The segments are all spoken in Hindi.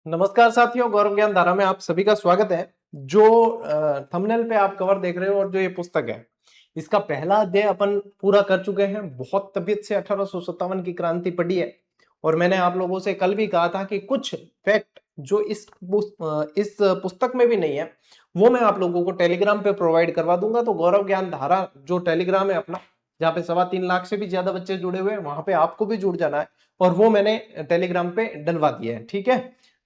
नमस्कार साथियों, गौरव ज्ञान धारा में आप सभी का स्वागत है। जो थंबनेल पे आप कवर देख रहे हो और जो ये पुस्तक है, इसका पहला अध्याय अपन पूरा कर चुके हैं। बहुत तबीयत से 1857 की क्रांति पढ़ी है और मैंने आप लोगों से कल भी कहा था कि कुछ फैक्ट जो इस पुस्तक में भी नहीं है वो मैं आप लोगों को टेलीग्राम पे प्रोवाइड करवा दूंगा। तो गौरव ज्ञान धारा जो टेलीग्राम है अपना, जहाँ पे 3.25 लाख से भी ज्यादा बच्चे जुड़े हुए हैं, वहां पे आपको भी जुड़ जाना है और वो मैंने टेलीग्राम पे डलवा दिया है। ठीक है,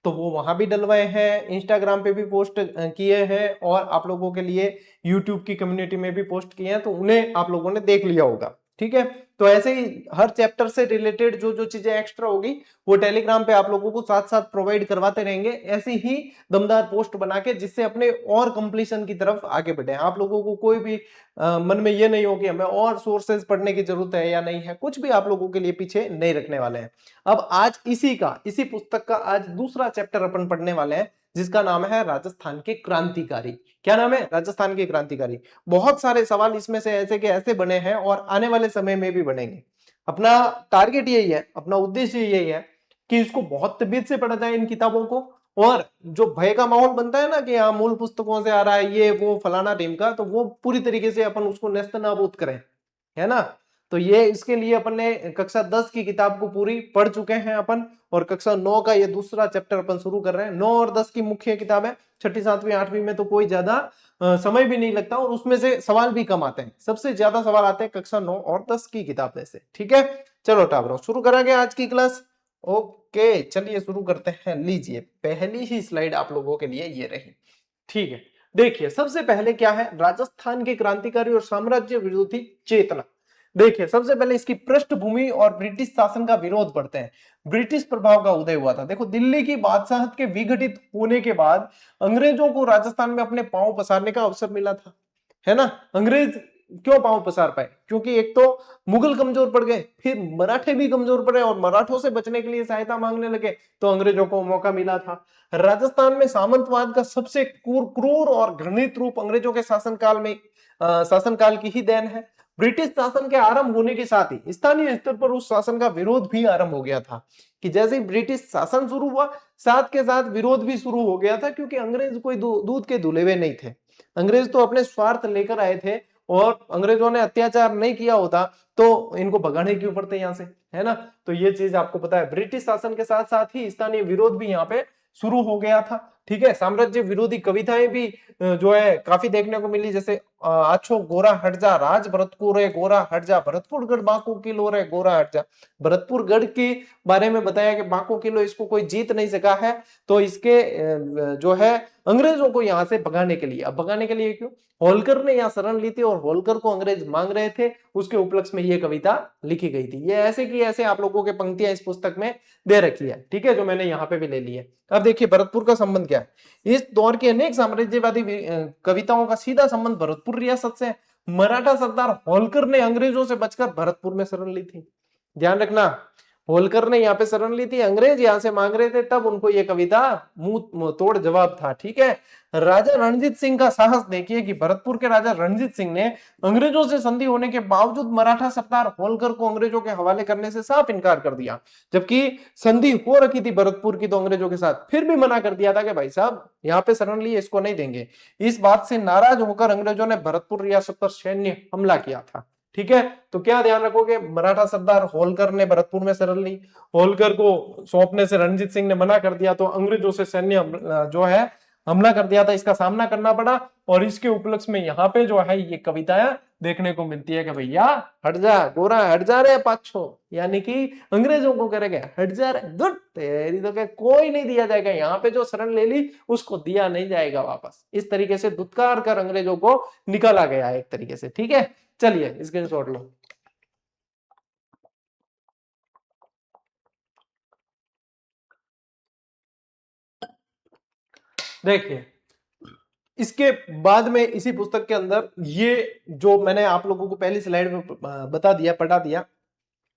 तो वो वहां भी डलवाए हैं, इंस्टाग्राम पे भी पोस्ट किए हैं और आप लोगों के लिए यूट्यूब की कम्युनिटी में भी पोस्ट किए हैं, तो उन्हें आप लोगों ने देख लिया होगा। ठीक है, तो ऐसे ही हर चैप्टर से रिलेटेड जो जो चीजें एक्स्ट्रा होगी वो टेलीग्राम पे आप लोगों को साथ साथ प्रोवाइड करवाते रहेंगे, ऐसी ही दमदार पोस्ट बना के, जिससे अपने और कंप्लीशन की तरफ आगे बढ़े। आप लोगों को कोई भी मन में ये नहीं हो कि हमें और सोर्सेज पढ़ने की जरूरत है या नहीं है, कुछ भी आप लोगों के लिए पीछे नहीं रखने वाले हैं। अब आज इसी पुस्तक का आज दूसरा चैप्टर अपन पढ़ने वाले हैं, जिसका नाम है राजस्थान के क्रांतिकारी। क्या नाम है? राजस्थान के क्रांतिकारी। बहुत सारे सवाल इसमें से ऐसे के ऐसे बने हैं और आने वाले समय में भी बनेंगे। अपना टारगेट यही है, अपना उद्देश्य यही है कि इसको बहुत तबीयत से पढ़ा जाए इन किताबों को, और जो भय का माहौल बनता है ना कि हाँ मूल पुस्तकों से आ रहा है ये वो फलाना ढिमका, तो वो पूरी तरीके से अपन उसको नेस्तनाबूद करें, है ना। तो ये इसके लिए अपन ने कक्षा 10 की किताब को पूरी पढ़ चुके हैं अपन, और कक्षा 9 का ये दूसरा चैप्टर अपन शुरू कर रहे हैं। 9 और 10 की मुख्य किताब है, छठी 7वीं 8वीं में तो कोई ज्यादा समय भी नहीं लगता और उसमें से सवाल भी कम आते हैं। सबसे ज्यादा सवाल आते हैं कक्षा 9 और 10 की किताब में से। ठीक है, चलो टाबरो शुरू करेंगे आज की क्लास। ओके चलिए शुरू करते हैं। लीजिए पहली ही स्लाइड आप लोगों के लिए ये रही। ठीक है, देखिए सबसे पहले क्या है, राजस्थान के क्रांतिकारी और साम्राज्य विरोधी चेतना। देखिए सबसे पहले इसकी पृष्ठभूमि और ब्रिटिश शासन का विरोध पढ़ते हैं। ब्रिटिश प्रभाव का उदय हुआ था। देखो दिल्ली की बादशाहत के विघटित होने के बाद अंग्रेजों को राजस्थान में अपने पांव पसारने का अवसर मिला था, है ना। अंग्रेज क्यों पांव पसार पाए? क्योंकि एक तो मुगल कमजोर पड़ गए, फिर मराठे भी कमजोर पड़े और मराठों से बचने के लिए सहायता मांगने लगे, तो अंग्रेजों को मौका मिला था। राजस्थान में सामंतवाद का सबसे क्रूर और घृणित रूप अंग्रेजों के शासनकाल की ही देन है। ब्रिटिश शासन के आरंभ होने के साथ ही स्थानीय स्तर पर उस शासन का विरोध भी आरंभ हो गया था, कि जैसे ही ब्रिटिश शासन शुरू हुआ साथ के साथ विरोध भी शुरू हो गया था, क्योंकि अंग्रेज कोई दूध के धुले हुए नहीं थे। अंग्रेज तो अपने स्वार्थ लेकर आए थे, और अंग्रेजों ने अत्याचार नहीं किया होता तो इनको भगाने क्यों पड़ते यहां से, है ना। तो ये चीज आपको पता है, ब्रिटिश शासन के साथ साथ ही स्थानीय विरोध भी यहाँ पे शुरू हो गया था। ठीक है, साम्राज्य विरोधी कविताएं भी जो है काफी देखने को मिली, जैसे आछो गोरा हट जा राज भरतपुर है, गोरा हट जा भरतपुर गढ़ बांको किलो रे, गोरा हट जा। भरतपुर गढ़ के बारे में बताया कि बांको किलो इसको कोई जीत नहीं सका है, तो इसके जो है अंग्रेजों को यहां से भगाने के लिए। अब भगाने के लिए क्यों? होलकर ने यहाँ शरण ली थी और होलकर को अंग्रेज मांग रहे थे, उसके उपलक्ष्य में ये कविता लिखी गई थी। ये ऐसे की ऐसे आप लोगों के पंक्तियां इस पुस्तक में दे रखी है, ठीक है, जो मैंने यहाँ पे भी ले ली है। अब देखिए भरतपुर का संबंध क्या है। इस दौर की अनेक साम्राज्यवादी कविताओं का सीधा संबंध भरतपुर रियासत से। मराठा सरदार होलकर ने अंग्रेजों से बचकर भरतपुर में शरण ली थी। ध्यान रखना, होलकर ने यहाँ पे शरण ली थी, अंग्रेज यहाँ से मांग रहे थे, तब उनको ये कविता मुंह तोड़ जवाब था। ठीक है, राजा रणजीत सिंह का साहस देखिए कि भरतपुर के राजा रणजीत सिंह ने अंग्रेजों से संधि होने के बावजूद मराठा सरदार होलकर को अंग्रेजों के हवाले करने से साफ इनकार कर दिया। जबकि संधि हो रखी थी भरतपुर की तो अंग्रेजों के साथ, फिर भी मना कर दिया था कि भाई साहब यहाँ पे शरण लिए, इसको नहीं देंगे। इस बात से नाराज होकर अंग्रेजों ने भरतपुर रियासत पर सैन्य हमला किया था। ठीक है, तो क्या ध्यान रखोगे, मराठा सरदार होलकर ने भरतपुर में शरण ली, होलकर को सौंपने से रणजीत सिंह ने मना कर दिया, तो अंग्रेजों से सैन्य जो है हमला कर दिया था, इसका सामना करना पड़ा। और इसके उपलक्ष्य में यहाँ पे जो है ये कविताएं देखने को मिलती है कि भैया हट जा गोरा हट जा रे पाछो, यानी कि अंग्रेजों को करेगा हट जा रे दुट तेरी, तो क्या कोई नहीं दिया जाएगा, यहाँ पे जो शरण ले ली उसको दिया नहीं जाएगा वापस। इस तरीके से दुत्कार कर अंग्रेजों को निकाला गया एक तरीके से। ठीक है, चलिए स्क्रीनशॉट लो। देखिए इसके बाद में इसी पुस्तक के अंदर ये जो मैंने आप लोगों को पहली स्लाइड में बता दिया, पढ़ा दिया,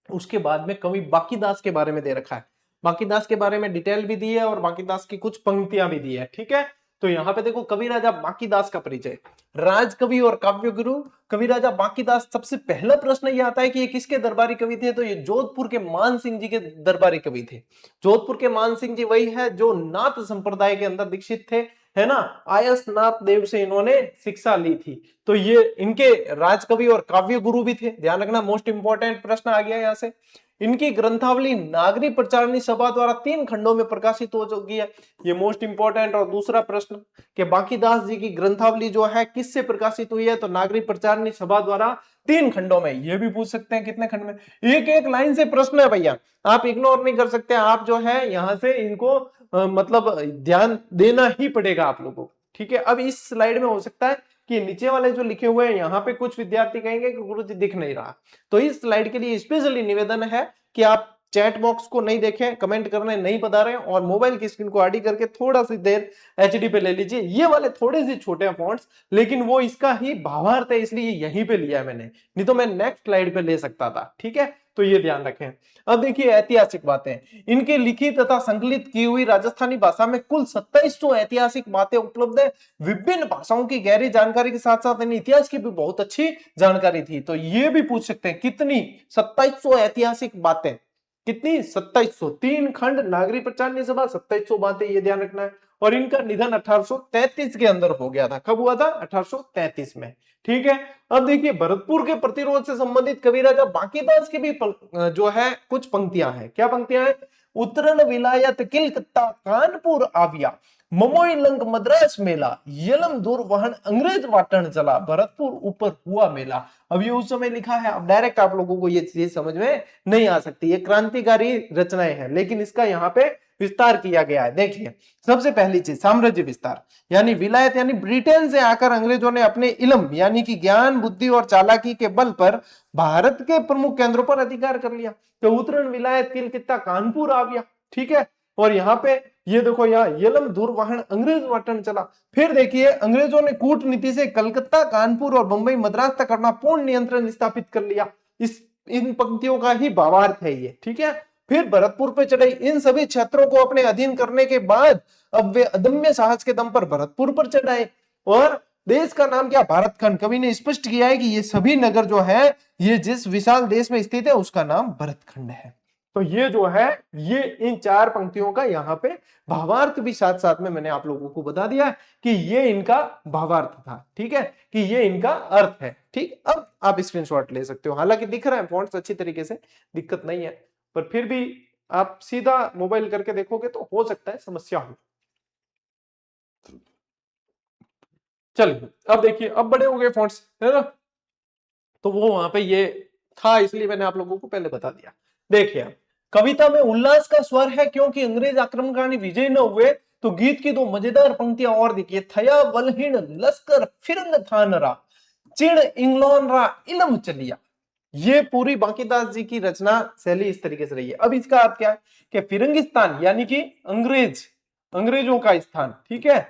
उसके बाद में कवि बाकीदास के बारे में दे रखा है। बाकीदास के बारे में डिटेल भी दी है और बाकीदास की कुछ पंक्तियां भी दी है। ठीक है, तो यहाँ पे देखो कवि राजा बांकीदास का परिचय, राजकवि और काव्य गुरु कवि राजा बांकीदास। सबसे पहला प्रश्न ये आता है कि ये किसके दरबारी कवि थे, तो ये जोधपुर के मान सिंह जी के दरबारी कवि थे। जोधपुर के मान सिंह जी वही है जो नाथ संप्रदाय के अंदर दीक्षित थे, है ना। आयस नाथ देव से इन्होंने शिक्षा ली थी। तो ये इनके राजकवि और काव्य गुरु भी थे, ध्यान रखना, मोस्ट इंपॉर्टेंट प्रश्न आ गया यहां से। इनकी ग्रंथावली नागरी प्रचारणी सभा द्वारा 3 खंडों में प्रकाशित हो चुकी है, ये मोस्ट इंपॉर्टेंट। और दूसरा प्रश्न कि बांकीदास जी की ग्रंथावली जो है किससे प्रकाशित हुई है, तो नागरी प्रचारणी सभा द्वारा 3 खंडों में। ये भी पूछ सकते हैं कितने खंड में, एक एक लाइन से प्रश्न है भैया, आप इग्नोर नहीं कर सकते, आप जो है यहां से इनको मतलब ध्यान देना ही पड़ेगा आप लोगों को, ठीक है। अब इस स्लाइड में हो सकता है कि नीचे वाले जो लिखे हुए हैं यहाँ पे कुछ विद्यार्थी कहेंगे कि गुरुजी दिख नहीं रहा, तो इस स्लाइड के लिए स्पेशली निवेदन है कि आप चैट बॉक्स को नहीं देखें, कमेंट करने नहीं बता रहे और मोबाइल की स्क्रीन को आड़ी करके थोड़ा सी देर एचडी पे ले लीजिए। ये वाले थोड़े से छोटे हैं फॉन्ट्स, लेकिन वो इसका ही भावार्थ है इसलिए यहीं पे लिया है मैंने, नहीं तो मैं नेक्स्ट स्लाइड पे ले सकता था, ठीक है। तो ये ध्यान रखें। अब देखिए ऐतिहासिक बातें, इनके लिखित तथा संकलित की हुई राजस्थानी भाषा में कुल 2700 ऐतिहासिक बातें उपलब्ध है। विभिन्न भाषाओं की गहरी जानकारी के साथ साथ इन इतिहास की भी बहुत अच्छी जानकारी थी। तो ये भी पूछ सकते हैं कितनी, 2700 ऐतिहासिक बातें, कितनी, 2700, 3 खंड नागरी प्रचारणी सभा, 2700 बातें, ये ध्यान रखना है। और इनका निधन 1833 के अंदर हो गया था, कब हुआ था, 1833 में, ठीक है। अब देखिए भरतपुर के प्रतिरोध से संबंधित कवि राजा बांकीदास की भी जो है कुछ पंक्तियां हैं। क्या पंक्तियां हैं, उत्तरन विलायत किलकत्ता कानपुर आविया, ममोई लंक मद्रास मेला, यलम दूर वहन अंग्रेज वाटन चला, भरतपुर ऊपर हुआ मेला। अब ये उस समय लिखा है, अब डायरेक्ट आप लोगों को ये चीज समझ में नहीं आ सकती, ये क्रांतिकारी रचनाएं हैं, लेकिन इसका यहाँ पे विस्तार किया गया है। देखिए सबसे पहली चीज साम्राज्य विस्तार, यानी विलायत यानी ब्रिटेन से आकर अंग्रेजों ने अपने इल्म यानी कि ज्ञान बुद्धि और चालाकी के बल पर भारत के प्रमुख केंद्रों पर अधिकार कर लिया। तो उत्तरण विलायत किलकित्ता कानपुर आ गया, ठीक है। और यहाँ पे ये देखो, यहाँ यलम दूर वाहन अंग्रेज वाटन चला। फिर देखिए अंग्रेजों ने कूटनीति से कलकत्ता कानपुर और बंबई मद्रास तक अपना पूर्ण नियंत्रण स्थापित कर लिया। इन पंक्तियों का ही भावार्थ है ये, ठीक है। फिर भरतपुर पे चढ़े, इन सभी क्षेत्रों को अपने अधीन करने के बाद अब वे अदम्य साहस के दम पर भरतपुर पर चढ़ाए। और देश का नाम क्या, भारत खंड। कवि ने स्पष्ट किया है कि ये सभी नगर जो है ये जिस विशाल देश में स्थित है उसका नाम भरत खंड है। तो ये जो है ये इन 4 पंक्तियों का यहाँ पे भावार्थ भी साथ साथ में मैंने आप लोगों को बता दिया कि ये इनका भावार्थ था, ठीक है, कि ये इनका अर्थ है, ठीक। अब आप स्क्रीनशॉट ले सकते हो, हालांकि दिख रहा है फॉन्ट्स अच्छी तरीके से, दिक्कत नहीं है, पर फिर भी आप सीधा मोबाइल करके देखोगे तो हो सकता है समस्या हो। चलिए अब देखिए, अब बड़े हो गए फॉन्ट्स, है ना, तो वो वहां पे ये था इसलिए मैंने आप लोगों को पहले बता दिया। देखिए कविता में उल्लास का स्वर है क्योंकि अंग्रेज आक्रमणकारी विजय न हुए। तो गीत की 2 मजेदार पंक्तियां और देखिए, थया बलहीन लश्कर फिरंग थानरा, चिड़ इंग्लॉन रा इलम चलिया। ये पूरी बांकीदास जी की रचना शैली इस तरीके से रही है। अब इसका अर्थ क्या है कि फिरंगिस्तान यानी कि अंग्रेजों का स्थान, ठीक है।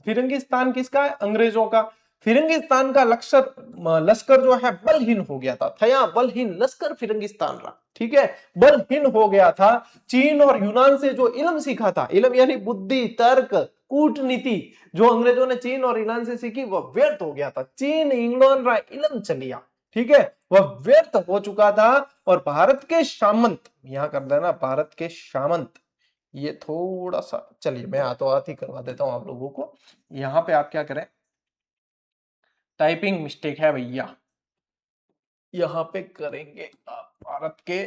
फिरंगिस्तान किसका है, अंग्रेजों का। फिरंगिस्तान का लश्कर जो है बलहीन हो गया था, थया बलहीन लश्कर फिरंगिस्तान रहा, ठीक है, बलहीन हो गया था। चीन और यूनान से जो इल्म सीखा था, इल्म यानी बुद्धि तर्क कूटनीति, जो अंग्रेजों ने चीन और ईरान से सीखी वह व्यर्थ हो गया था। चीन इंग्लैंड रा इल्म चलिया, ठीक है, वह व्यर्थ हो चुका था। और भारत के सामंत, यहां कर देना भारत के सामंत, ये थोड़ा सा चलिए मैं हाथों हाथ ही करवा देता हूं आप लोगों को। यहां पे आप क्या करें, टाइपिंग मिस्टेक है भैया, यहां पे करेंगे आप भारत के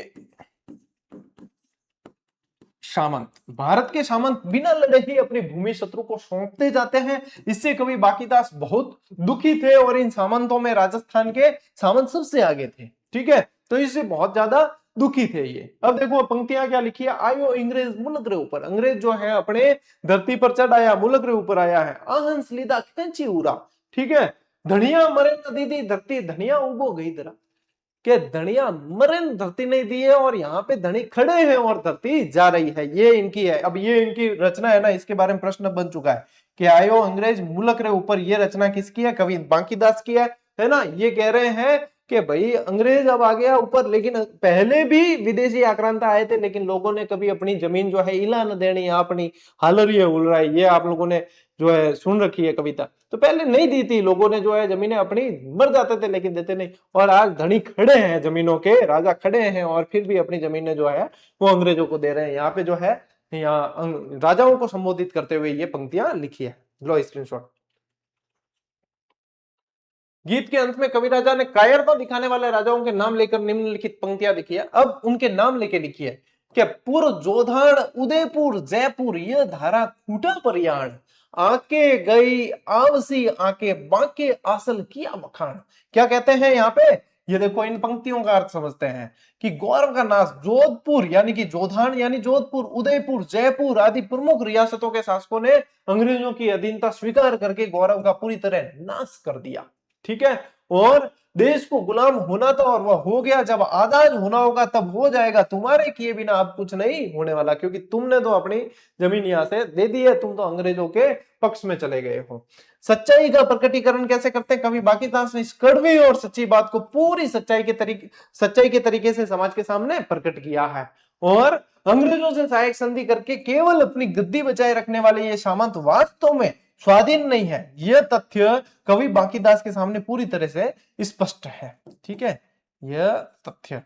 सामंत। भारत के सामंत बिना लड़े ही अपनी भूमि शत्रु को सौंपते जाते हैं। इससे कवि बांकीदास बहुत दुखी थे और इन सामंतों में राजस्थान के सामंत सबसे आगे थे, ठीक है, तो इससे बहुत ज्यादा दुखी थे ये। अब देखो पंक्तियां क्या लिखी है, आयो अंग्रेज मुल्क रे ऊपर, अंग्रेज जो है अपने धरती पर चढ़ आया, मुल्क रे ऊपर आया है। आहंस लीदा खेची उरा, ठीक है, धनिया मरे न दीदी धरती, धनिया उबो गई दरा, के धनिया मरण धरती नहीं दी है और यहाँ पे धनी खड़े हैं और धरती जा रही है, ये इनकी है। अब ये इनकी रचना है ना, इसके बारे में प्रश्न बन चुका है कि आयो अंग्रेज मुल्क रे ऊपर, ये रचना किसकी है, कवि बांकीदास की है ना। ये कह रहे हैं कि भाई अंग्रेज अब आ गया ऊपर, लेकिन पहले भी विदेशी आक्रांता आए थे, लेकिन लोगों ने कभी अपनी जमीन जो है इला न देनी, अपनी हालरिये उल रहा है, ये आप लोगों ने जो है सुन रखी है कविता। तो पहले नहीं दी थी, लोगों ने जो है जमीनें अपनी मर जाते थे लेकिन देते नहीं। और आज धनी खड़े हैं जमीनों के, राजा खड़े हैं और फिर भी अपनी जमीनें जो है वो अंग्रेजों को दे रहे हैं। यहाँ पे जो है यहाँ राजाओं को संबोधित करते हुए ये पंक्तियां लिखी है। लो स्क्रीनशॉट। गीत के अंत में कवि राजा ने कायरता दिखाने वाले राजाओं के नाम लेकर निम्नलिखित पंक्तियां लिखी है। अब उनके नाम लेके लिखी है कि पुर जोधान उदयपुर जयपुर ये धारा खूटा परियाण, आके गई आवसी आके बाके आसल किया बखान। क्या कहते हैं यहाँ पे, ये देखो इन पंक्तियों का अर्थ समझते हैं कि गौरव का नाश जोधपुर यानी कि जोधान यानी जोधपुर, उदयपुर, जयपुर आदि प्रमुख रियासतों के शासकों ने अंग्रेजों की अधीनता स्वीकार करके गौरव का पूरी तरह नाश कर दिया। ठीक है, और देश को गुलाम होना था और वह हो गया। जब आजाद होना होगा तब हो जाएगा, तुम्हारे किए बिना अब कुछ नहीं होने वाला, क्योंकि तुमने तो अपनी जमीन यहां से दे दी है, तुम तो अंग्रेजों के पक्ष में चले गए हो। सच्चाई का प्रकटीकरण कैसे करते हैं, कवि बांकीदास ने इस कड़वी और सच्ची बात को पूरी सच्चाई के तरीके से समाज के सामने प्रकट किया है। और अंग्रेजों से सहायक संधि करके केवल अपनी गद्दी बचाए रखने वाले ये सामंत वास्तव में स्वाधीन नहीं है, यह तथ्य कवि बांकीदास के सामने पूरी तरह से स्पष्ट है। ठीक है, यह तथ्य,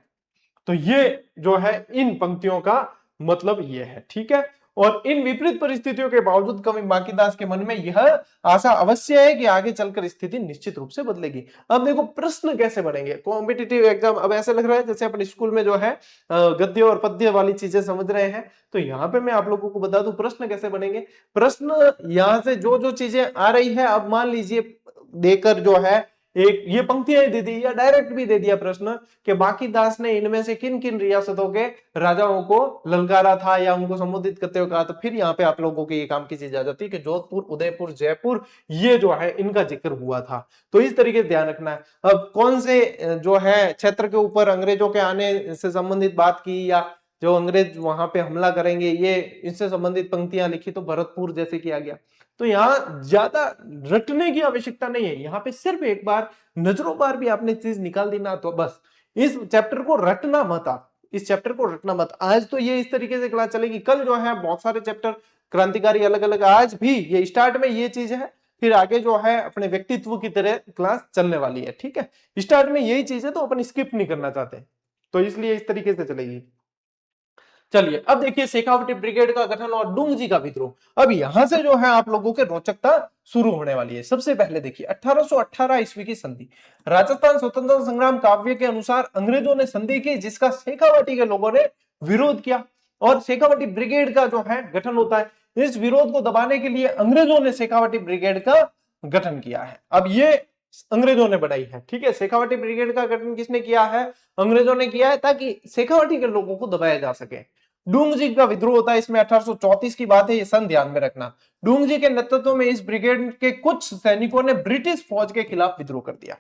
तो ये जो है इन पंक्तियों का मतलब ये है। ठीक है, और इन विपरीत परिस्थितियों के बावजूद कवि बांकीदास के मन में यह आशा अवश्य है कि आगे चलकर स्थिति निश्चित रूप से बदलेगी। अब देखो प्रश्न कैसे बनेंगे कॉम्पिटिटिव एग्जाम। अब ऐसे लग रहा है जैसे अपने स्कूल में जो है गद्य और पद्य वाली चीजें समझ रहे हैं, तो यहाँ पे मैं आप लोगों को बता दूं प्रश्न कैसे बनेंगे। प्रश्न यहाँ से जो जो चीजें आ रही है, अब मान लीजिए देकर जो है एक ये पंक्तियां दे दी या डायरेक्ट भी दे दिया प्रश्न कि बांकीदास ने इनमें से किन किन रियासतों के राजाओं को ललकारा था या उनको संबोधित करते हुए कहा, तो फिर यहाँ पे आप लोगों के ये काम की चीज आ जाती है कि जोधपुर, उदयपुर, जयपुर ये जो है इनका जिक्र हुआ था। तो इस तरीके से ध्यान रखना है। अब कौन से जो है क्षेत्र के ऊपर अंग्रेजों के आने से संबंधित बात की या जो अंग्रेज वहां पे हमला करेंगे ये इससे संबंधित पंक्तियां लिखी, तो भरतपुर जैसे किया गया। तो यहाँ ज्यादा रटने की आवश्यकता नहीं है, यहाँ पे सिर्फ एक बार नजरों पर भी आपने चीज निकाल दी ना तो बस। इस चैप्टर को रटना मत, आप इस चैप्टर को रटना मत। आज तो ये इस तरीके से क्लास चलेगी, कल जो है बहुत सारे चैप्टर क्रांतिकारी अलग अलग, आज भी ये स्टार्ट में ये चीज है, फिर आगे जो है अपने व्यक्तित्व की तरह क्लास चलने वाली है। ठीक है, स्टार्ट में यही चीज है तो अपन स्किप नहीं करना चाहते, तो इसलिए इस तरीके से चलेगी। चलिए अब देखिए शेखावटी ब्रिगेड का गठन और डुंगजी का विद्रोह। अब यहां से जो है आप लोगों के रोचकता शुरू होने वाली है। सबसे पहले देखिए 1818 ईस्वी की संधि। राजस्थान स्वतंत्रता संग्राम काव्य के अनुसार अंग्रेजों ने संधि की जिसका शेखावटी के लोगों ने विरोध किया और शेखावटी ब्रिगेड का जो है गठन होता है। इस विरोध को दबाने के लिए अंग्रेजों ने शेखावटी ब्रिगेड का गठन किया है। अब ये अंग्रेजों ने बढ़ाई है। ठीक है, शेखावटी ब्रिगेड का गठन किसने किया है, अंग्रेजों ने किया है ताकि शेखावटी के लोगों को दबाया जा सके। डूंगजी का विद्रोह होता है इसमें 1834 की बात है, ये सन ध्यान में रखना। डूंगजी के नेतृत्व में इस ब्रिगेड के कुछ सैनिकों ने ब्रिटिश फौज के खिलाफ विद्रोह कर दिया।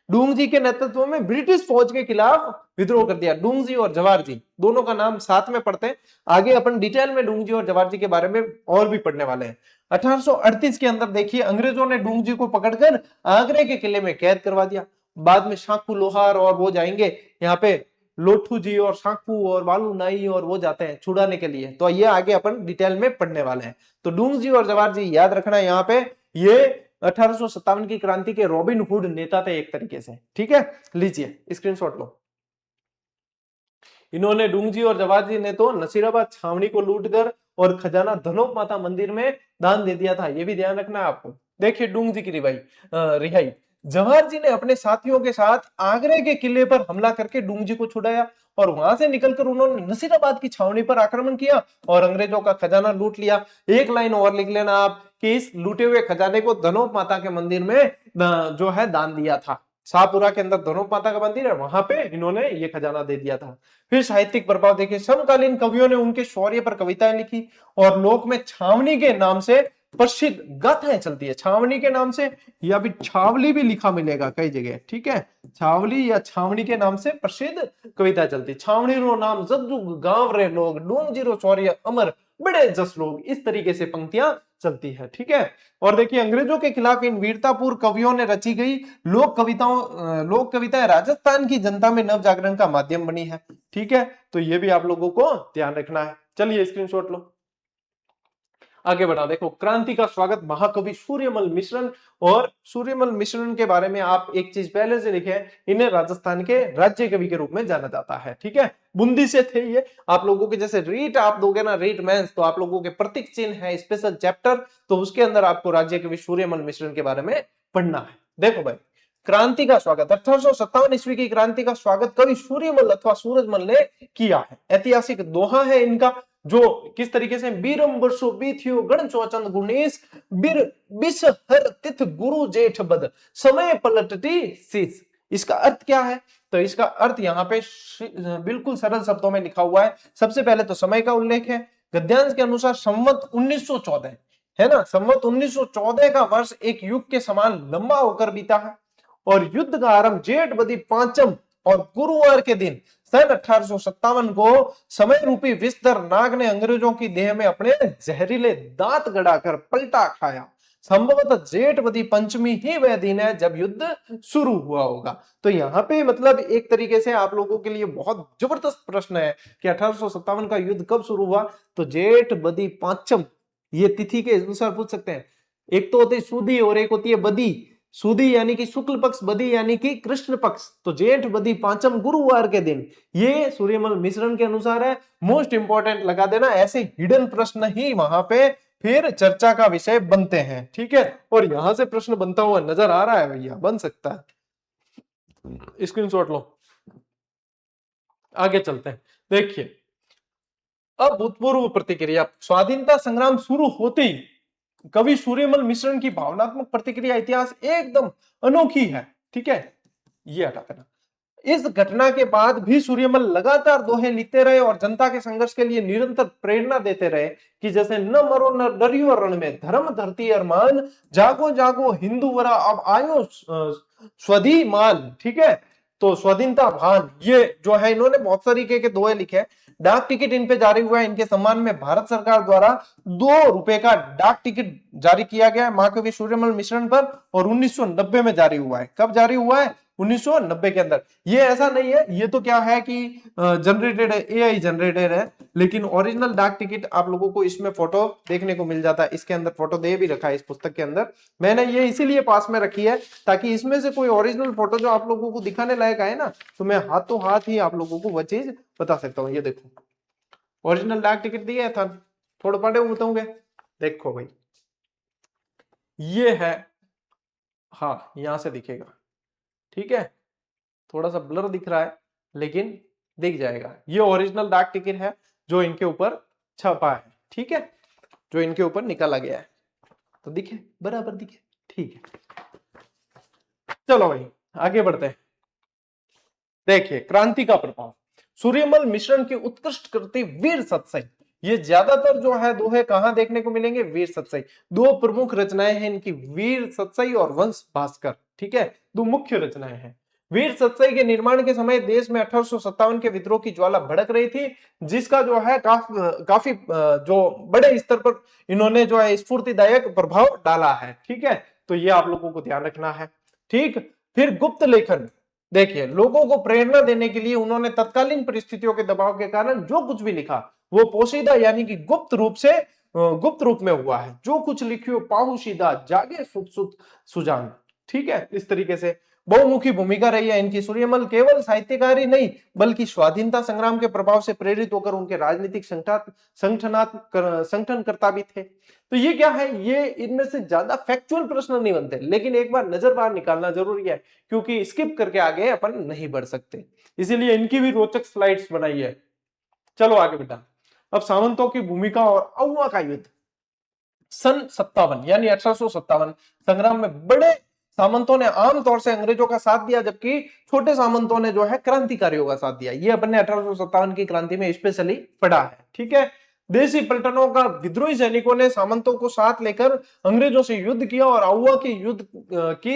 डूंगजी के नेतृत्व में ब्रिटिश फौज के खिलाफ विद्रोह कर दिया। डूंगजी और जवाहरजी दोनों का नाम साथ में पढ़ते हैं, आगे अपन डिटेल में डूंगजी और जवाहरजी के बारे में और भी पढ़ने वाले हैं। 1838 के अंदर देखिए अंग्रेजों ने डूंगजी को पकड़कर आगरे के किले में कैद करवा दिया। बाद में शाकू लोहार और वो जाएंगे यहाँ पे, लोठू जी और शाकू और बालू नाई और वो जाते हैं छुड़ाने के लिए। तो ये आगे अपन डिटेल में पढ़ने वाले हैं। तो डूंगजी और जवाहरजी याद रखना यहाँ पे, ये 1857 की क्रांति के रॉबिन हुड नेता थे एक तरीके से। ठीक है, लीजिए स्क्रीनशॉट लो। इन्होंने डूंगजी और जवाहरजी ने तो नसीराबाद छावनी को लूटकर और खजाना धनोप माता मंदिर में दान दे दिया था, ये भी ध्यान रखना है आपको। देखिए डूंगजी की रिहाई। जवाहरजी ने अपने साथियों के साथ आगरे के किले पर हमला करके डूंगजी को छुड़ाया और वहां से निकलकर उन्होंने नसीराबाद की छावनी पर आक्रमण किया और अंग्रेजों का खजाना लूट लिया। एक लाइन और लिख लेना आप कि इस लूटे हुए खजाने को धनोप माता के मंदिर में जो है दान दिया था। शाहपुरा के अंदर धनोप माता का मंदिर है, वहां पे इन्होंने ये खजाना दे दिया था। फिर साहित्यिक प्रभाव देखिए, समकालीन कवियों ने उनके शौर्य पर कविताएं लिखी और लोक में छावनी के नाम से प्रसिद्ध गाथाएं चलती है। छावनी के नाम से या भी छावली भी लिखा मिलेगा कई जगह। ठीक है, छावली या छावनी के नाम से प्रसिद्ध कविता चलती। छावनी रो नाम जद्दू गांव रे लोग, डूंगजी रो शौर्य अमर बड़े जस लोग, इस तरीके से पंक्तियां चलती है। ठीक है, और देखिए अंग्रेजों के खिलाफ इन वीरतापूर्ण कवियों ने रची गई लोक कविताएं राजस्थान की जनता में नव जागरण का माध्यम बनी है। ठीक है, तो ये भी आप लोगों को ध्यान रखना है। चलिए स्क्रीनशॉट लो। आगे बढ़ा, देखो क्रांति का स्वागत महाकवि सूर्यमल मिश्रण। और सूर्यमल मिश्रण के बारे में आप एक चीज पहले से लिखे, इन्हें राजस्थान के राज्य कवि के रूप में जाना जाता है। ठीक है, बूंदी से थे ये। आप लोगों के जैसे रीट आप दोगे ना, रीट मेंस, तो आप लोगों के प्रतीक चिन्ह है स्पेशल चैप्टर, तो उसके अंदर आपको राज्य कवि सूर्यमल मिश्रण के बारे में पढ़ना है। देखो भाई, क्रांति का स्वागत 1857 ईस्वी की क्रांति का स्वागत कवि सूर्यमल अथवा सूरजमल ने किया है। ऐतिहासिक दोहा है इनका, जो किस तरीके से, बीरम वर्षो बीथियो गण चौचंद गुणेश, बीर बिस हर तिथ गुरु जेठ बद, समय पलटती शीश। इसका अर्थ क्या है? तो इसका अर्थ यहाँ पे बिल्कुल सरल शब्दों में लिखा हुआ है। सबसे पहले तो समय का उल्लेख है, गद्यांश के अनुसार संवत 1914 है ना, संवत 1914 का वर्ष एक युग के समान लंबा होकर बीता है। और युद्ध का आरंभ जेठ बदी पांचम और गुरुवार के दिन सन 1857 को समय रूपी विस्तर नाग ने अंग्रेजों की देह में अपने जहरीले दांत गड़ाकर पलटा खाया। संभवतः जेठ बदी पंचमी ही वह दिन है जब युद्ध शुरू हुआ होगा। तो यहाँ पे मतलब एक तरीके से आप लोगों के लिए बहुत जबरदस्त प्रश्न है कि 1857 का युद्ध कब शुरू हुआ। तो जेठ बदी पांचम, ये तिथि के अनुसार पूछ सकते हैं। एक तो होती है सुदी और एक होती है बदी। सुदी यानी कि शुक्ल पक्ष, बदी यानी कि कृष्ण पक्ष। तो जेठ बदी पांचम गुरुवार के दिन, ये सूर्यमल मिश्रण के अनुसार है। मोस्ट इंपॉर्टेंट लगा देना, ऐसे हिडन प्रश्न ही वहां पे फिर चर्चा का विषय बनते हैं। ठीक है, और यहां से प्रश्न बनता हुआ नजर आ रहा है भैया, बन सकता है, स्क्रीनशॉट लो। आगे चलते हैं, देखिए अब भूतपूर्व प्रतिक्रिया। स्वाधीनता संग्राम शुरू होते ही कवि सूर्यमल मिश्रण की भावनात्मक प्रतिक्रिया इतिहास एकदम अनोखी है। ठीक है, ये हटा देना। इस घटना के बाद भी सूर्यमल लगातार दोहे लिखते रहे और जनता के संघर्ष के लिए निरंतर प्रेरणा देते रहे कि जैसे न मरो न डरियो रण में, धर्म धरती अरमान, जागो जागो हिंदू वरा अब आयो स्वधी मान। ठीक है, तो स्वाधीनता भान, ये जो है इन्होंने बहुत तरीके के दोहे लिखे हैं। डाक टिकट इन पे जारी हुआ है, इनके सम्मान में भारत सरकार द्वारा 2 रुपए का डाक टिकट जारी किया गया है महाकवि सूर्यमल मिश्रण पर, और 1990 में जारी हुआ है। कब जारी हुआ है? 1990 के अंदर। ये ऐसा नहीं है, ये तो क्या है कि जनरेटेड है, एआई जनरेटेड है, लेकिन ओरिजिनल डाक टिकट आप लोगों को इसमें फोटो देखने को मिल जाता है। इसके अंदर फोटो दे भी रखा है इस पुस्तक के अंदर। मैंने ये इसीलिए पास में रखी है ताकि इसमें से कोई ओरिजिनल फोटो जो आप लोगों को दिखाने लायक है ना, तो मैं हाथों हाथ ही आप लोगों को वह चीज बता सकता हूँ। ये देखो, ओरिजिनल डाक टिकट दिया था, थोड़ा पढ़े बताऊंगे। देखो भाई, ये है, हाँ यहां से दिखेगा। ठीक है, थोड़ा सा ब्लर दिख रहा है लेकिन दिख जाएगा। ये ओरिजिनल डाक टिकट है जो इनके ऊपर छपा है। ठीक है, जो इनके ऊपर निकाला गया है, तो दिखे, बराबर दिखे। ठीक है, चलो भाई आगे बढ़ते हैं। देखिए क्रांति का प्रभाव, सूर्यमल मिश्रण की उत्कृष्ट कृति वीर सतसई। ये ज्यादातर जो है दोहे कहां देखने को मिलेंगे? वीर सतसई। 2 प्रमुख रचनाएं हैं इनकी, वीर सतसई और वंश भास्कर। ठीक है, 2 मुख्य रचनाएं हैं। वीर सतसई के निर्माण के समय देश में 1857 के विद्रोह की ज्वाला भड़क रही थी, जिसका जो है काफी जो बड़े स्तर पर इन्होंने जो है स्फूर्तिदायक प्रभाव डाला है। ठीक है, तो ये आप लोगों को ध्यान रखना है। ठीक, फिर गुप्त लेखन। देखिए लोगों को प्रेरणा देने के लिए उन्होंने तत्कालीन परिस्थितियों के दबाव के कारण जो कुछ भी लिखा वो पोशीदा यानी कि गुप्त रूप में हुआ है। जो कुछ लिखियो पाहुशीदा जागे सुत सुत सुजान। ठीक है, इस तरीके से बहुमुखी भूमिका रही है इनकी। सूर्यमल केवल साहित्यकार ही नहीं बल्कि स्वाधीनता संग्राम के प्रभाव से प्रेरित होकर उनके राजनीतिक संगठनकर्ता भी थे। तो ये क्या है, ये इनमें से ज्यादा फैक्चुअल प्रश्न नहीं बनते, लेकिन एक बार नजर बाहर निकालना जरूरी है क्योंकि स्किप करके आगे अपन नहीं बढ़ सकते, इसीलिए इनकी भी रोचक स्लाइड्स बनाई है। चलो आगे बेटा, अब सामंतों की भूमिका और अहुआ का युद्ध। सन 57 यानी 1857 संग्राम में बड़े सामंतों ने आमतौर से अंग्रेजों का साथ दिया, जबकि छोटे सामंतों ने जो है क्रांतिकारियों का साथ दिया। ये अपन ने 1857 की क्रांति में स्पेशली पढ़ा है। ठीक है, देशी पलटनों का विद्रोही सैनिकों ने सामंतों को साथ लेकर अंग्रेजों से युद्ध किया और अहुआ के युद्ध की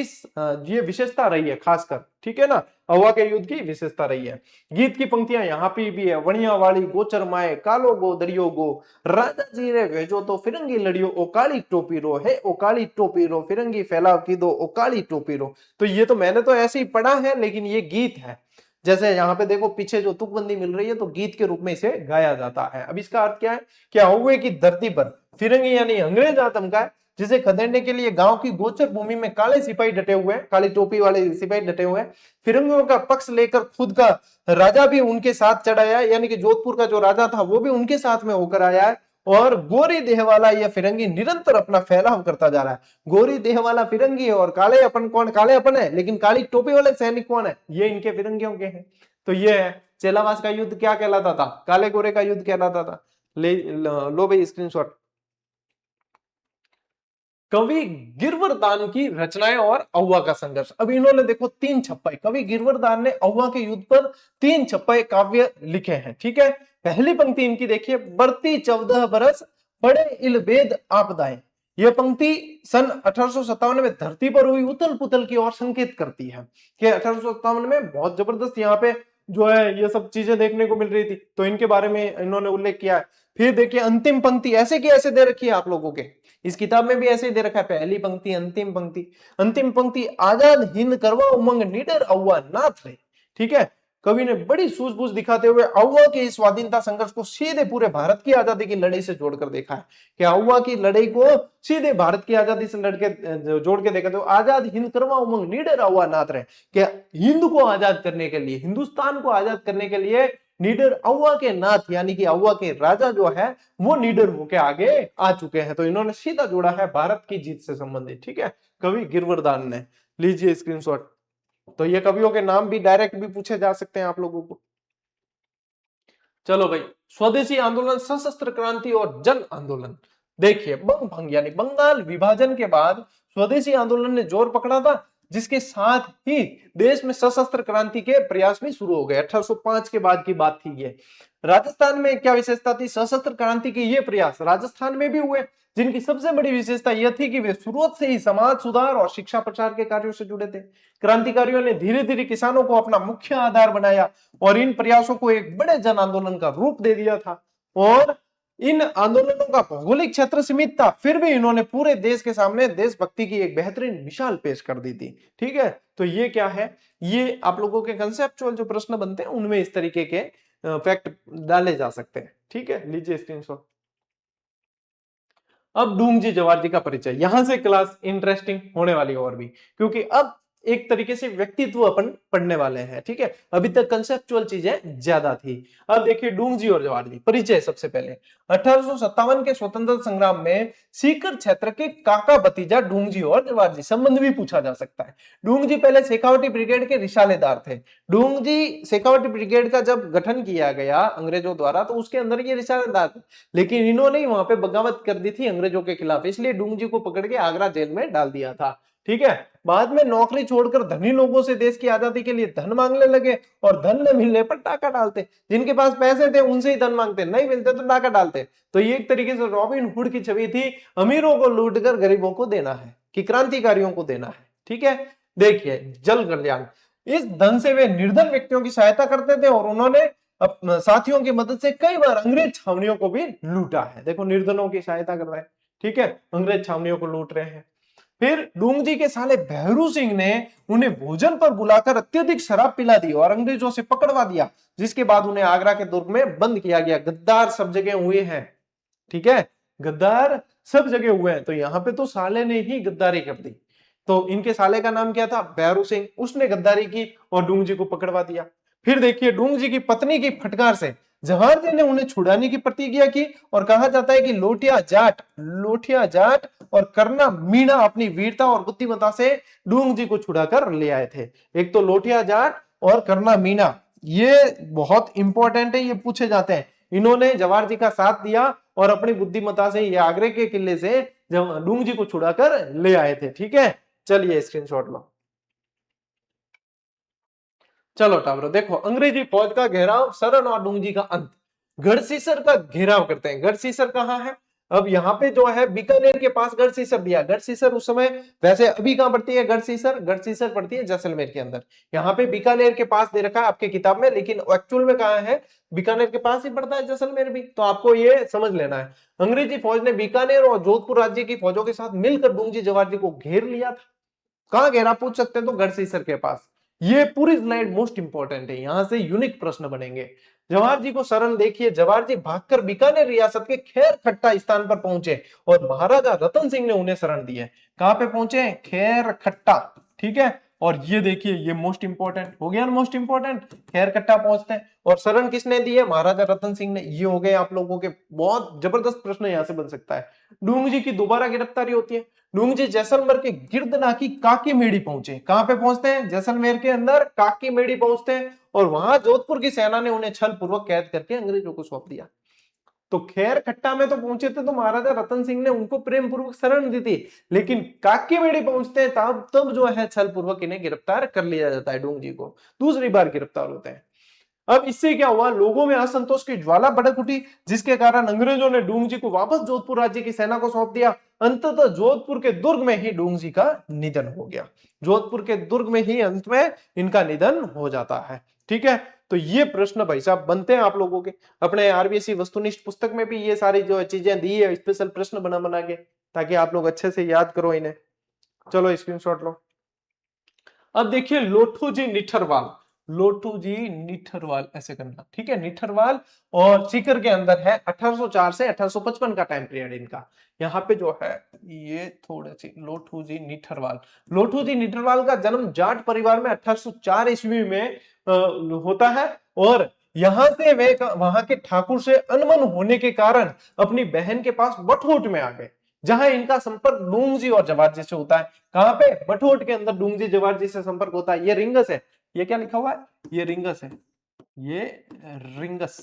ये विशेषता रही है खासकर। ठीक है ना, अहुआ के युद्ध की विशेषता रही है। गीत की पंक्तियां यहाँ पे भी है, वणिया वाली गोचर माए कालो गो दरियो गो, राजा जी रे भेजो तो फिरंगी लड़ियो ओ काली टोपी रो है, ओ काली टोपी रो फिरंगी फैलाव की दो ओ काली टोपी रो। तो ये तो मैंने तो ऐसे ही पढ़ा है, लेकिन ये गीत है। जैसे यहाँ पे देखो पीछे जो तुकबंदी मिल रही है, तो गीत के रूप में इसे गाया जाता है। अब इसका अर्थ क्या है कि अहुए की धरती पर फिरंगी यानी अंग्रेज आतंक है, जिसे खदेड़ने के लिए गांव की गोचर भूमि में काले सिपाही डटे हुए हैं, काली टोपी वाले सिपाही डटे हुए हैं। फिरंगियों का पक्ष लेकर खुद का राजा भी उनके साथ चढ़ाया, यानी कि जोधपुर का जो राजा था वो भी उनके साथ में होकर आया है। और गोरी देह वाला यह फिरंगी निरंतर अपना फैलाव करता जा रहा है। गोरी देह वाला फिरंगी है और काले अपन कौन, काले अपन है, लेकिन काली टोपी वाले सैनिक कौन है, ये इनके फिरंगियों के हैं। तो ये है चेलावास का युद्ध क्या कहलाता था, काले गोरे का युद्ध कहलाता था। लो भाई स्क्रीनशॉट। कवि गिरवरदान की रचनाएं और अव्वा का संघर्ष। अब इन्होंने देखो 3 छप्पे, कवि गिरवरदान ने अव्वा के युद्ध पर 3 छप्पे काव्य लिखे हैं। ठीक है, पहली पंक्ति इनकी देखिए, बरती 14 बरस पड़े इलबेद आपदाएं। यह पंक्ति सन 1857 में धरती पर हुई उथल पुथल की ओर संकेत करती है कि 1857 में बहुत जबरदस्त यहाँ पे जो है ये सब चीजें देखने को मिल रही थी, तो इनके बारे में इन्होंने उल्लेख किया है। फिर देखिए अंतिम पंक्ति ऐसे की ऐसे दे रखी है आप लोगों के, इस किताब में भी ऐसे ही दे रखा है, पहली पंक्ति अंतिम पंक्ति। अंतिम पंक्ति, आजाद हिंद करवा उमंग निडर अव्वा नाथ रहे। ठीक है, कवि ने बड़ी सूझबूझ दिखाते हुए अव्वा के इस स्वाधीनता संघर्ष को सीधे पूरे भारत की आजादी की लड़ाई से जोड़कर देखा है कि अव्वा की लड़ाई को सीधे भारत की आजादी से लड़के जोड़ के देखा। तो आजाद हिंद करवा उमंग निडर अव्वा नाथ रहे, कि हिंद को आजाद करने के लिए, हिंदुस्तान को आजाद करने के लिए निडर अव्वा के नाथ यानी कि अव्वा के राजा जो है वो निडर होके आगे आ चुके हैं। तो इन्होंने सीधा जोड़ा है भारत की जीत से संबंधित। ठीक है, कवि गिरवरदान ने, लीजिए स्क्रीनशॉट। तो ये कवियों के नाम भी डायरेक्ट भी पूछे जा सकते हैं आप लोगों को। चलो भाई, स्वदेशी आंदोलन, सशस्त्र क्रांति और जन आंदोलन। देखिए बंग भंग यानी बंगाल विभाजन के बाद स्वदेशी आंदोलन ने जोर पकड़ा था, जिसके साथ ही देश में सशस्त्र क्रांति के प्रयास भी शुरू हो गए। 1805 के बाद की बात थी ये। राजस्थान में क्या विशेषता थी, सशस्त्र क्रांति के ये प्रयास राजस्थान में भी हुए, जिनकी सबसे बड़ी विशेषता यह थी कि वे शुरुआत से ही समाज सुधार और शिक्षा प्रचार के कार्यों से जुड़े थे। क्रांतिकारियों ने धीरे धीरे किसानों को अपना मुख्य आधार बनाया और इन प्रयासों को एक बड़े जन आंदोलन का रूप दे दिया था। और इन आंदोलनों का भौगोलिक क्षेत्र सीमित था, फिर भी इन्होंने पूरे देश के सामने देशभक्ति की एक बेहतरीन मिसाल पेश कर दी थी। ठीक है, तो ये क्या है, ये आप लोगों के कंसेप्चुअल जो प्रश्न बनते हैं उनमें इस तरीके के फैक्ट डाले जा सकते हैं। ठीक है, लीजिए स्क्रीनशॉट। अब डूंगजी जवार जी का परिचय, यहां से क्लास इंटरेस्टिंग होने वाली है और भी, क्योंकि अब एक तरीके से व्यक्तित्व अपन पढ़ने वाले हैं। ठीक है, अभी तक कंसेप्चुअल चीजें ज्यादा थी। अब देखिए डूंगजी और जवार जी परिचय। सबसे पहले 1857 के स्वतंत्रता संग्राम में सीकर क्षेत्र के काका भतीजा डूंगजी और जवार जी, संबंध भी पूछा जा सकता है। डूंगजी पहले शेखावटी ब्रिगेड के रिसालेदार थे। डूंगजी शेखावटी ब्रिगेड का जब गठन किया गया अंग्रेजों द्वारा तो उसके अंदर ये रिसालेदार थे, लेकिन इन्होंने वहां पे बगावत कर दी थी अंग्रेजों के खिलाफ, इसलिए डूंगजी को पकड़ के आगरा जेल में डाल दिया था। ठीक है, बाद में नौकरी छोड़कर धनी लोगों से देश की आजादी के लिए धन मांगने लगे और धन न मिलने पर डाका डालते। जिनके पास पैसे थे उनसे ही धन मांगते, नहीं मिलते तो डाका डालते। तो ये एक तरीके से रॉबिन हुड की छवि थी, अमीरों को लूटकर गरीबों को देना है कि क्रांतिकारियों को देना है। ठीक है, देखिए जल कल्याण, इस धन से वे निर्धन व्यक्तियों की सहायता करते थे और उन्होंने साथियों की मदद से कई बार अंग्रेज छावनियों को भी लूटा है। देखो निर्धनों की सहायता कर रहे हैं, ठीक है, अंग्रेज छावनियों को लूट रहे हैं। फिर डूंगजी के साले भैरू सिंह ने उन्हें भोजन पर बुलाकर अत्यधिक शराब पिला दी और अंग्रेजों से पकड़वा दिया, जिसके बाद उन्हें आगरा के दुर्ग में बंद किया गया। गद्दार सब जगह हुए हैं। ठीक है, गद्दार सब जगह हुए हैं। तो यहां पे तो साले ने ही गद्दारी कर दी। तो इनके साले का नाम क्या था, भैरू सिंह, उसने गद्दारी की और डूंगजी को पकड़वा दिया। फिर देखिए डूंगजी की पत्नी की फटकार से जवाहर जी ने उन्हें छुड़ाने की प्रतिज्ञा की और कहा जाता है कि लोटिया जाट और करना मीणा अपनी वीरता और बुद्धिमत्ता से डूंगजी को छुड़ाकर ले आए थे। एक तो लोटिया जाट और करना मीणा, ये बहुत इंपॉर्टेंट है, ये पूछे जाते हैं। इन्होंने जवाहर जी का साथ दिया और अपनी बुद्धिमत्ता से ये आगरे के किले से डूंगजी को छुड़ाकर ले आए थे। ठीक है, चलिए स्क्रीनशॉट लो। चलो टावरो देखो, अंग्रेजी फौज का घेराव, शरण और डूंगजी का अंत। गढ़सीसर का घेराव करते हैं। गढ़सीसर कहाँ है, अब यहाँ पे जो है बीकानेर के पास गढ़सीसर दिया। गढ़सीसर उस समय, वैसे अभी कहां पड़ती है गढ़सीसर, गढ़सीसर पड़ती है जैसलमेर के अंदर। यहाँ पे बीकानेर के पास दे रखा है आपके किताब में, लेकिन एक्चुअल में कहाँ है, बीकानेर के पास ही पड़ता है जैसलमेर भी। तो आपको ये समझ लेना है, अंग्रेजी फौज ने बीकानेर और जोधपुर राज्य की फौजों के साथ मिलकर डूंगजी जवार जी को घेर लिया था। कहां घेरा पूछ सकते हैं, तो गढ़सीसर के पास। ये पूरी स्लाइड मोस्ट इंपॉर्टेंट है, यहां से यूनिक प्रश्न बनेंगे। जवाहर जी को शरण देखिए, जवाहर जी भागकर बीकानेर रियासत के खैर खट्टा स्थान पर पहुंचे और महाराजा रतन सिंह ने उन्हें शरण दी है। कहां पे पहुंचे? खैर खट्टा। ठीक है, और ये देखिए, ये मोस्ट इंपोर्टेंट हो गया, मोस्ट इंपोर्टेंट, खैर खट्टा पहुंचते हैं। और शरण किसने दी है? महाराजा रतन सिंह ने। ये हो गए आप लोगों के बहुत जबरदस्त प्रश्न यहां से बन सकता है। डूंग जी की दोबारा गिरफ्तारी होती है। डूंग जी जैसलमेर के गिरदनाकी काकी मेड़ी पहुंचे। कहां पे पहुंचते हैं? जैसलमेर के अंदर काकी मेड़ी पहुंचते हैं और वहां जोधपुर की सेना ने उन्हें छल पूर्वक कैद करके अंग्रेजों को सौंप दिया। तो खैर खट्टा में तो पहुंचे थे तो महाराजा रतन सिंह ने उनको प्रेम पूर्वक शरण दी थी, लेकिन काकी मेड़ी पहुंचते हैं तब जो है छल पूर्वक इन्हें गिरफ्तार कर लिया जाता है। डूंग जी को दूसरी बार गिरफ्तार होते हैं। अब इससे क्या हुआ? लोगों में असंतोष की ज्वाला भड़क उठी, जिसके कारण अंग्रेजों ने डूंग जी को वापस जोधपुर राज्य की सेना को सौंप दिया। अंततः जोधपुर के दुर्ग में ही डूंग जी का निधन हो गया। जोधपुर के दुर्ग में ही अंत में इनका निधन हो जाता है। ठीक है, तो ये प्रश्न भाई साहब बनते हैं आप लोगों के अपने आरबीएससी वस्तुनिष्ठ पुस्तक में भी ये सारी जो चीजें दी है, स्पेशल प्रश्न बना बना के, ताकि आप लोग अच्छे से याद करो इन्हें। चलो स्क्रीनशॉट लो। अब देखिए लोठू जी निठरवाल, लोठू जी निठरवाल ऐसे करना, ठीक है, निठरवाल और सीकर के अंदर है। 1804 से 1855 का टाइम पीरियड इनका। यहाँ पे जो है ये थोड़े सी लोठू जी निठरवाल, लोठू जी निठरवाल का जन्म जाट परिवार में 1804 ईस्वी में होता है और यहां से वे वहां के ठाकुर से अनबन होने के कारण अपनी बहन के पास बठोट में आ गए, जहां इनका संपर्क डूंग जी और जवाहर जी से होता है। कहां पे? बठोट के अंदर डूंग जी जवाहर जी से संपर्क होता है। ये रिंगस है, ये क्या लिखा हुआ है? ये रिंगस है, ये रिंगस।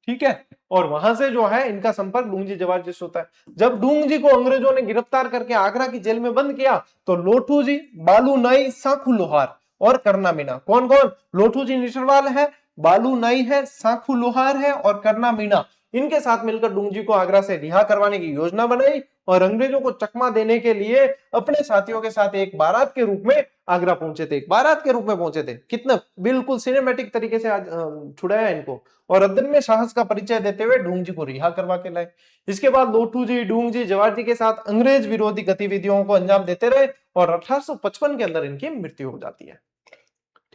ठीक है, और वहां से जो है इनका संपर्क डूंग जी जवाहर जी से होता है। जब डूंग जी को अंग्रेजों ने गिरफ्तार करके आगरा की जेल में बंद किया तो लोठू जी, बालू नाई, साखू लोहार और करना मीना, कौन कौन? लोठू जी निटरवाल है, बालू नाई है, साखू लोहार है और करना मीना, इनके साथ मिलकर डूंग जी को आगरा से रिहा करवाने की योजना बनाई और अंग्रेजों को चकमा देने के लिए अपने साथियों के साथ एक बारात के रूप में आगरा पहुंचे थे। एक बारात के रूप में पहुंचे थे। कितना बिल्कुल सिनेमैटिक तरीके से आज छुड़ाया इनको और अदम्य साहस का परिचय देते हुए डूंग जी को रिहा करवा के लाए। इसके बाद लोठू जी, डूंग जी, जवाहर जी के साथ अंग्रेज विरोधी गतिविधियों को अंजाम देते रहे और 1855 के अंदर इनकी मृत्यु हो जाती है।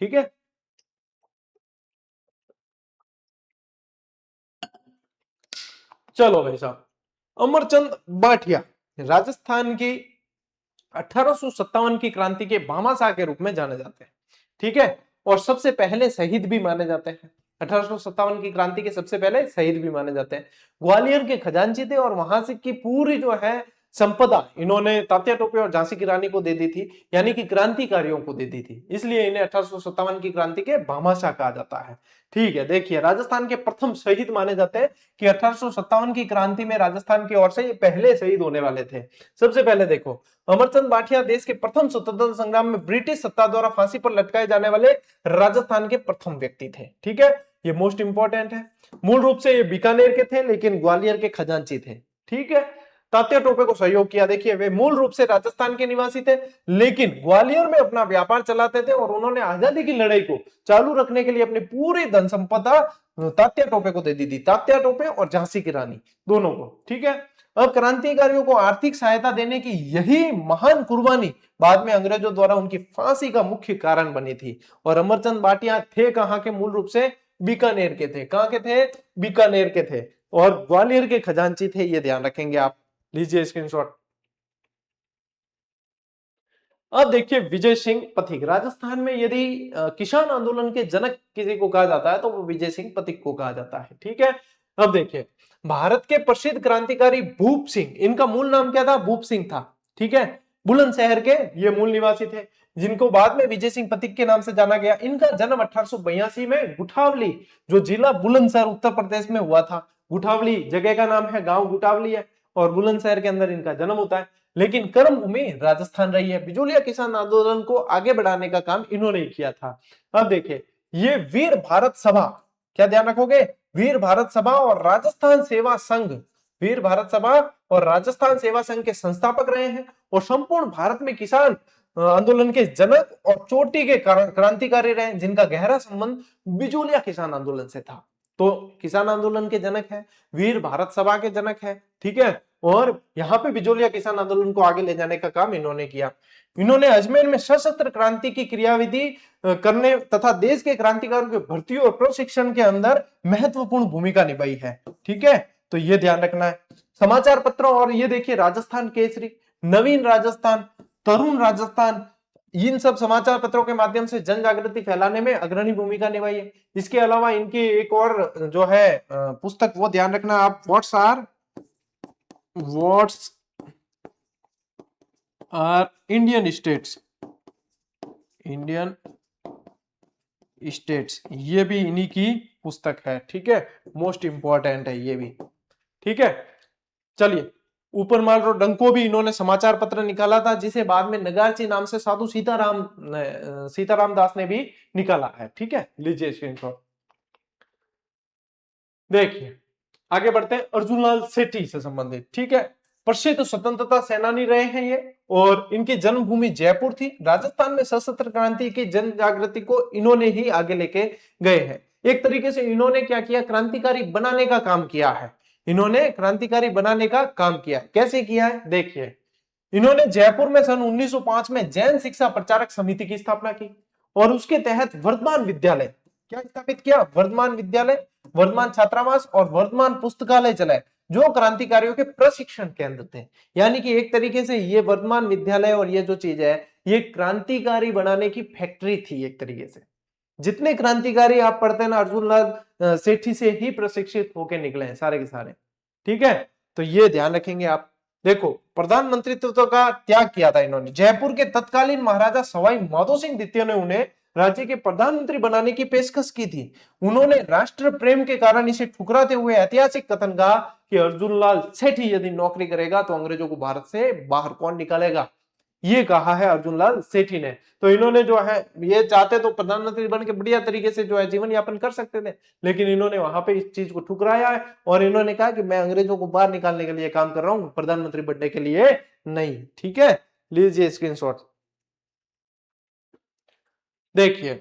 ठीक है, चलो भाई साहब, अमरचंद बाठिया राजस्थान की 1857 की क्रांति के भामाशाह के रूप में जाने जाते हैं। ठीक है, और सबसे पहले शहीद भी माने जाते हैं। 1857 की क्रांति के सबसे पहले शहीद भी माने जाते हैं। ग्वालियर के खजांची थे और वहां से की पूरी जो है संपदा इन्होंने तात्या टोपे और झांसी की रानी को दे दी थी, यानी कि क्रांतिकारियों को दे दी थी। इसलिए इन्हें 1857 की क्रांति के भामाशाह कहा जाता है। ठीक है, देखिए राजस्थान के प्रथम शहीद माने जाते हैं कि 1857 की क्रांति में राजस्थान की ओर से ये पहले शहीद होने वाले थे। सबसे पहले देखो, अमरचंद बाठिया देश के प्रथम स्वतंत्रता संग्राम में ब्रिटिश सत्ता द्वारा फांसी पर लटकाए जाने वाले राजस्थान के प्रथम व्यक्ति थे। ठीक है, ये मोस्ट इंपॉर्टेंट है। मूल रूप से ये बीकानेर के थे लेकिन ग्वालियर के खजांची थे। ठीक है, तात्या टोपे को सहयोग किया। देखिए वे मूल रूप से राजस्थान के निवासी थे लेकिन ग्वालियर में अपना व्यापार चलाते थे और उन्होंने आजादी की लड़ाई को चालू रखने के लिए अपनी पूरी धन संपदा तात्या टोपे को दे दी थी। तात्या टोपे और झांसी की रानी दोनों को। ठीक है, अब क्रांतिकारियों को आर्थिक सहायता देने की यही महान कुर्बानी बाद में अंग्रेजों द्वारा उनकी फांसी का मुख्य कारण बनी थी। और अमरचंद बाटिया थे कहां के? मूल रूप से बीकानेर के थे। कहां के थे? बीकानेर के थे और ग्वालियर के खजांची थे, ये ध्यान रखेंगे आप। लीजिए स्क्रीनशॉट। अब देखिए विजय सिंह पथिक, राजस्थान में यदि किसान आंदोलन के जनक किसी को कहा जाता है तो वो विजय सिंह पथिक को कहा जाता है। ठीक है, अब देखिए भारत के प्रसिद्ध क्रांतिकारी भूप सिंह, इनका मूल नाम क्या था? भूप सिंह था। ठीक है, बुलंदशहर के ये मूल निवासी थे जिनको बाद में विजय सिंह पथिक के नाम से जाना गया। इनका जन्म 1882 में गुठावली, जो जिला बुलंदशहर उत्तर प्रदेश में हुआ था। गुठावली जगह का नाम है, गांव गुठावली है और बुलंदशहर के अंदर इनका जन्म होता है। लेकिन कर्म भूमि राजस्थान रही है। बिजोलिया किसान आंदोलन को आगे बढ़ाने का काम इन्होंने ही किया था। अब देखिए ये वीर भारत सभा, क्या ध्यान रखोगे? वीर भारत सभा और राजस्थान सेवा संघ, वीर भारत सभा और राजस्थान सेवा संघ के संस्थापक रहे हैं और संपूर्ण भारत में किसान आंदोलन के जनक और चोटी के क्रांतिकारी रहे, जिनका गहरा संबंध बिजोलिया किसान आंदोलन से था। तो किसान आंदोलन के जनक है, वीर भारत सभा के जनक है। ठीक है, और यहाँ पे बिजोलिया किसान आंदोलन को आगे ले जाने का काम इन्होंने किया। इन्होंने अजमेर में सशस्त्र क्रांति की क्रियाविधि करने तथा देश के क्रांतिकारियों की भर्ती और प्रशिक्षण के अंदर महत्वपूर्ण भूमिका निभाई है। ठीक है, तो ये ध्यान रखना है। समाचार पत्रों और ये देखिए राजस्थान केसरी, नवीन राजस्थान, तरुण राजस्थान, इन सब समाचार पत्रों के माध्यम से जन जागृति फैलाने में अग्रणी भूमिका निभाई है। इसके अलावा इनकी एक और जो है पुस्तक, वो ध्यान रखना आप, व्हाट्स आर इंडियन स्टेट्स, ये भी इन्हीं की पुस्तक है। ठीक है, मोस्ट इंपॉर्टेंट है ये भी। ठीक है, चलिए, ऊपर माल रो डंको भी इन्होंने समाचार पत्र निकाला था, जिसे बाद में नगारची नाम से साधु सीताराम दास ने भी निकाला है। ठीक है, लीजिए स्क्रीनशॉट। देखिए आगे बढ़ते हैं, अर्जुनलाल सेठी से संबंधित। ठीक है, प्रसिद्ध स्वतंत्रता सेनानी रहे हैं ये, और इनकी जन्मभूमि जयपुर थी। राजस्थान में सशस्त्र क्रांति की जन जागृति को इन्होंने ही आगे लेके गए हैं। एक तरीके से इन्होंने क्या किया, क्रांतिकारी बनाने का काम किया है। इन्होंने क्रांतिकारी बनाने का काम किया। कैसे किया है देखिए, इन्होंने जयपुर में सन 1905 में जैन शिक्षा प्रचारक समिति की स्थापना की, और उसके तहत वर्धमान विद्यालय क्या स्थापित किया, वर्धमान विद्यालय, वर्धमान छात्रावास और वर्धमान पुस्तकालय चलाए, जो क्रांतिकारियों के प्रशिक्षण केंद्र थे। यानी कि एक तरीके से ये वर्धमान विद्यालय और ये जो चीज है, ये क्रांतिकारी बनाने की फैक्ट्री थी एक तरीके से। जितने क्रांतिकारी आप पढ़ते हैं ना, अर्जुनलाल सेठी से ही प्रशिक्षित होकर निकले हैं सारे के सारे। ठीक है, तो ये ध्यान रखेंगे आप। देखो, प्रधानमंत्रित्व का त्याग किया था इन्होंने। जयपुर के तत्कालीन महाराजा सवाई माधो सिंह द्वितीय ने उन्हें राज्य के प्रधानमंत्री बनाने की पेशकश की थी। उन्होंने राष्ट्र प्रेम के कारण इसे ठुकराते हुए ऐतिहासिक कथन कहा कि अर्जुनलाल सेठी यदि नौकरी करेगा तो अंग्रेजों को भारत से बाहर कौन निकालेगा, ये कहा है अर्जुनलाल सेठी ने। तो इन्होंने जो है, ये चाहते तो प्रधानमंत्री बन के बढ़िया तरीके से जो है जीवन यापन कर सकते थे, लेकिन इन्होंने वहां पे इस चीज को ठुकराया है, और इन्होंने कहा कि मैं अंग्रेजों को बाहर निकालने के लिए काम कर रहा हूं, प्रधानमंत्री बनने के लिए नहीं। ठीक है, लीजिए स्क्रीनशॉट। देखिए,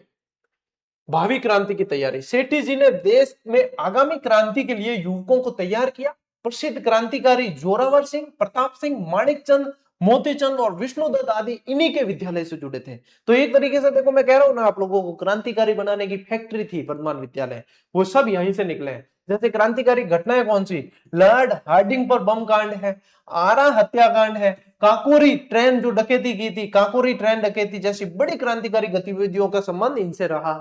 भावी क्रांति की तैयारी, सेठी जी ने देश में आगामी क्रांति के लिए युवकों को तैयार किया। प्रसिद्ध क्रांतिकारी जोरावर सिंह, प्रताप सिंह, माणिकचंद, मोतीचंद और विष्णुदत्त आदि इन्हीं के विद्यालय से जुड़े थे। तो एक तरीके से देखो, मैं कह रहा हूं ना आप लोगों को, क्रांतिकारी बनाने की फैक्ट्री थी वर्धमान विद्यालय, वो सब यहीं से निकले हैं। जैसे क्रांतिकारी घटनाएं कौन सी, लॉर्ड हार्डिंग पर बम कांड है, आरा हत्याकांड है, काकोरी ट्रेन जो डकैती की थी, काकोरी ट्रेन डकैती जैसी बड़ी क्रांतिकारी गतिविधियों का संबंध इनसे रहा।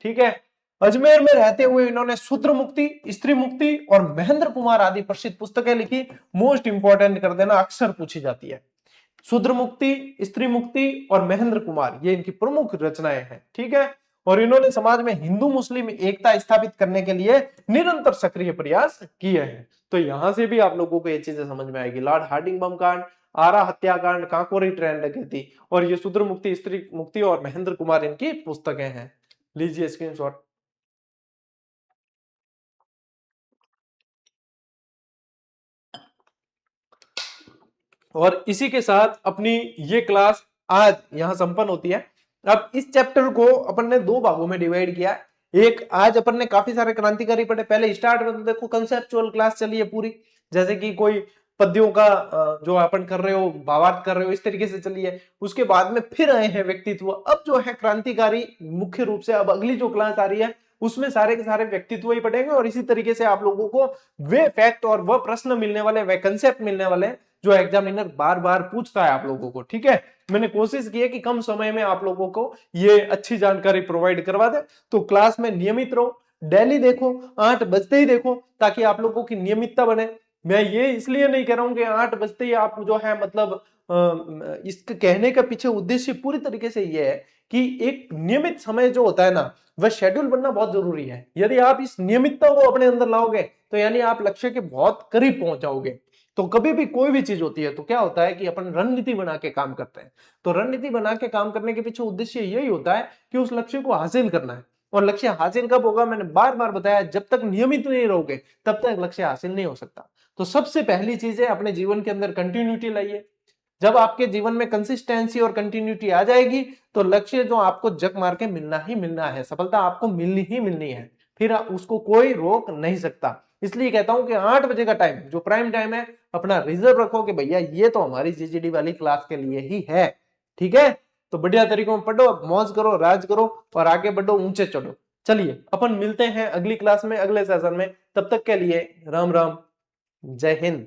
ठीक है, अजमेर में रहते हुए इन्होंने शूद्र मुक्ति, स्त्री मुक्ति और महेंद्र कुमार आदि प्रसिद्ध पुस्तकें लिखी। मोस्ट इंपॉर्टेंट कर देना, अक्सर पूछी जाती है। शूद्र मुक्ति, स्त्री मुक्ति और महेंद्र कुमार, ये इनकी प्रमुख रचनाएं हैं। ठीक है, और इन्होंने समाज में हिंदू मुस्लिम एकता स्थापित करने के लिए निरंतर सक्रिय प्रयास किए हैं। तो यहां से भी आप लोगों को ये चीजें समझ में आएगी। लॉर्ड हार्डिंग बम कांड, आरा हत्याकांड, काकोरी ट्रेन डकैती, और ये शूद्र मुक्ति, स्त्री मुक्ति और महेंद्र कुमार इनकी पुस्तकें हैं। लीजिए स्क्रीनशॉट। और इसी के साथ अपनी ये क्लास आज यहां संपन्न होती है। अब इस चैप्टर को अपन ने दो भागों में डिवाइड किया। एक, आज अपन ने काफी सारे क्रांतिकारी पढ़े। पहले स्टार्ट में तो देखो कंसेप्चुअल क्लास चली है पूरी, जैसे कि कोई पद्यों का जो अपन कर रहे हो, भावार्थ कर रहे हो, इस तरीके से चली है। उसके बाद में फिर आए हैं व्यक्तित्व। अब जो है क्रांतिकारी मुख्य रूप से, अब अगली जो क्लास आ रही है उसमें सारे के सारे व्यक्तित्व ही पढ़ेंगे, और इसी तरीके से आप लोगों को वे फैक्ट और वह प्रश्न मिलने वाले, वे कंसेप्ट मिलने वाले जो एग्जामिनर बार बार पूछता है आप लोगों को। ठीक है, मैंने कोशिश की है कि कम समय में आप लोगों को ये अच्छी जानकारी प्रोवाइड करवा दे। तो क्लास में नियमित रहो, डेली देखो, 8 बजते ही देखो, ताकि आप लोगों की नियमितता बने। मैं ये इसलिए नहीं कह रहा हूं कि 8 बजते ही आप जो है, मतलब इसके कहने का पीछे उद्देश्य पूरी तरीके से ये है कि एक नियमित समय जो होता है ना, वह शेड्यूल बनना बहुत जरूरी है। यदि आप इस नियमितता को अपने अंदर लाओगे तो यानी आप लक्ष्य के बहुत करीब पहुंच जाओगे। तो कभी भी कोई भी चीज होती है तो क्या होता है कि अपन रणनीति बना के काम करते हैं। तो रणनीति बना के काम करने के पीछे उद्देश्य यही होता है कि उस लक्ष्य को हासिल करना है। और लक्ष्य हासिल कब होगा, मैंने बार बार बताया, जब तक नियमित नहीं रहोगे तब तक लक्ष्य हासिल नहीं हो सकता। तो सबसे पहली चीज है, अपने जीवन के अंदर कंटिन्यूटी लाइए। जब आपके जीवन में कंसिस्टेंसी और कंटिन्यूटी आ जाएगी तो लक्ष्य जो आपको जग मार के मिलना ही मिलना है, सफलता आपको मिलनी ही मिलनी है, फिर उसको कोई रोक नहीं सकता। इसलिए कहता हूं कि 8 बजे का टाइम जो प्राइम टाइम है अपना रिजर्व रखो कि भैया ये तो हमारी जीजीडी वाली क्लास के लिए ही है। ठीक है, तो बढ़िया तरीकों में पढ़ो, मौज करो, राज करो और आगे बढ़ो, ऊंचे चढ़ो। चलिए अपन मिलते हैं अगली क्लास में, अगले सेशन में। तब तक के लिए राम राम, जय हिंद।